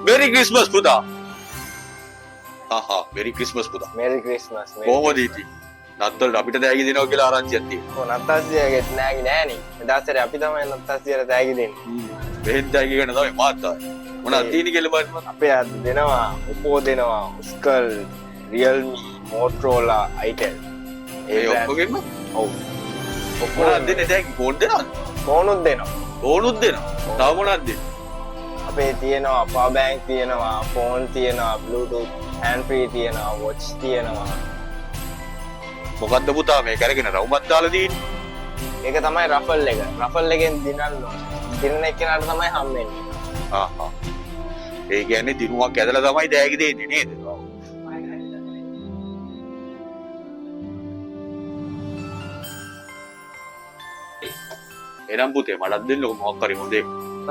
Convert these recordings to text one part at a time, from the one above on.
මෙරි Christmas පුතා. මෙරි Christmas පුතා. මෙරි Christmas. කොහොමද ඉතින්? නත්තල් අපිට තෑගි දෙනවා කියලා ආරංචියක් තියෙනවා. ඔව් නත්තල්සියගේ නෑගි නෑනේ. එදාසරේ අපි තමයි නත්තල්සියට තෑගි දෙන්නේ. බෙහෙත් තෑගි ගන්න තමයි මාත් ආවේ. මොනවද තියෙන්නේ කියලා බලන්න. අපේ අද දෙනවා Oppo දෙනවා Uskal Realme Motorola Itel. ඒ ඔක්කොගෙම ඔව්. මොනවද දෙන්නේ තෑගි? ෆෝන් දෙනවද? ෆෝනුත් දෙනවා. ෆෝනුත් දෙනවා. තව මොනවද දෙන්නේ? අපේ තියෙනවා power bank තියෙනවා ෆෝන් තියෙනවා Bluetooth hand free තියෙනවා watch තියෙනවා. මොකද්ද පුතා මේ කරගෙන රවුමක් දාලා තියෙන්නේ? ඒක තමයි රෆල් එක. රෆල් එකෙන් දිනන්න ඕන. දිනන එක්කනට තමයි හම්බෙන්නේ. ඒ කියන්නේ දිනුවක් ඇදලා තමයි තෑගි දෙන්නේ නේද? එනම් පුතේ මටත් දෙන්නකො මොකක් හරි හොඳේ.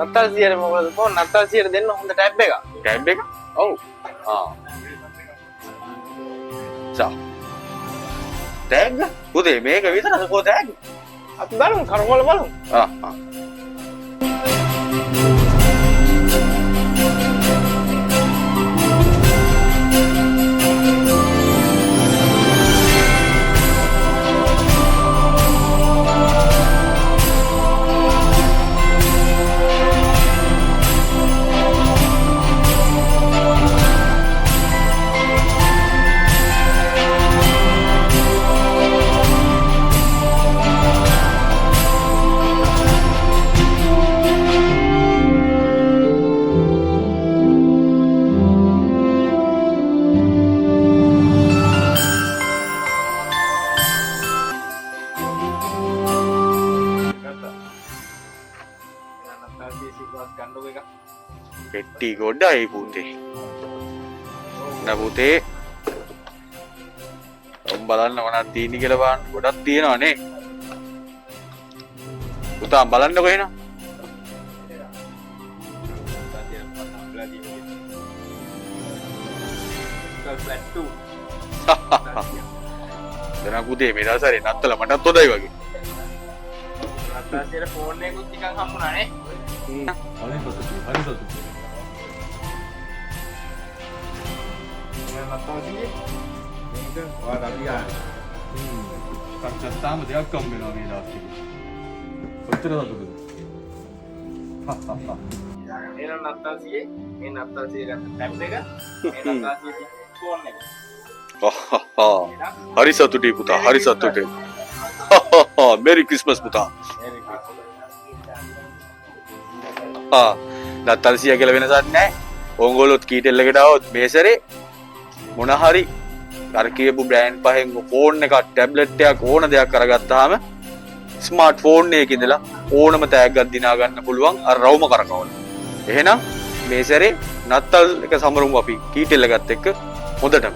නත්තල්සියට මොකද ෆෝන් නත්තල්සියට දෙන්න හොඳ ටැබ් එකක්. ටැබ් එක? ඔව්. තෑග්ග? පුතේ මේක විතරද කො තෑග්ග? අපි බලමු කරවල බලමු. පෙට්ටි ගොඩයි පුතේ. පුතේ බලන්න මොනවද තියෙන්නේ කියලා බලන්න. ගොඩක් තියෙනවා නේ. පුතා බලන්නකො එහෙනම්. දැන් පුතේ මේ දවස්වල නත්තල මටත් හොඳයි වගේ. නත්තල්සියට ෆෝන් එකකුත් ටිකක් හම්බුණා නේ. හරි සතුටුයි. කච්චත්තාම දෙයක් කම් වෙනවා මේ දාස් ටික. කොච්චර සතුටුද? එහෙනම් නත්තල්සියේ මේ නත්තල්සිය ගත්ත ටැබ් එක මේ නත්තල්සියේ ෆෝන් එක. හරි සතුටුයි පුතා හරි සතුටුයි. මෙරි ක්‍රිස්මස් පුතා. නත්තල්සිය කියලා වෙනසක් නැහැ. ඕගොල්ලොත් කීටෙල් එකට આવොත් මේ සැරේ මොන හරි අර කියපු බ්‍රෑන්ඩ් පහෙන් ෆෝන් එකක් ටැබ්ලට් එකක් ඕන දෙයක් අරගත්තාම ස්මාර්ට් ෆෝන් එකක ඉඳලා ඕනම තෑග්ගක් දිනා ගන්න පුළුවන් අර රවුම කරකවන්න. එහෙනම් මේ සැරේ නත්තල් එක සමරුමු අපි කීටෙල් එකත් එක්ක හොඳටම.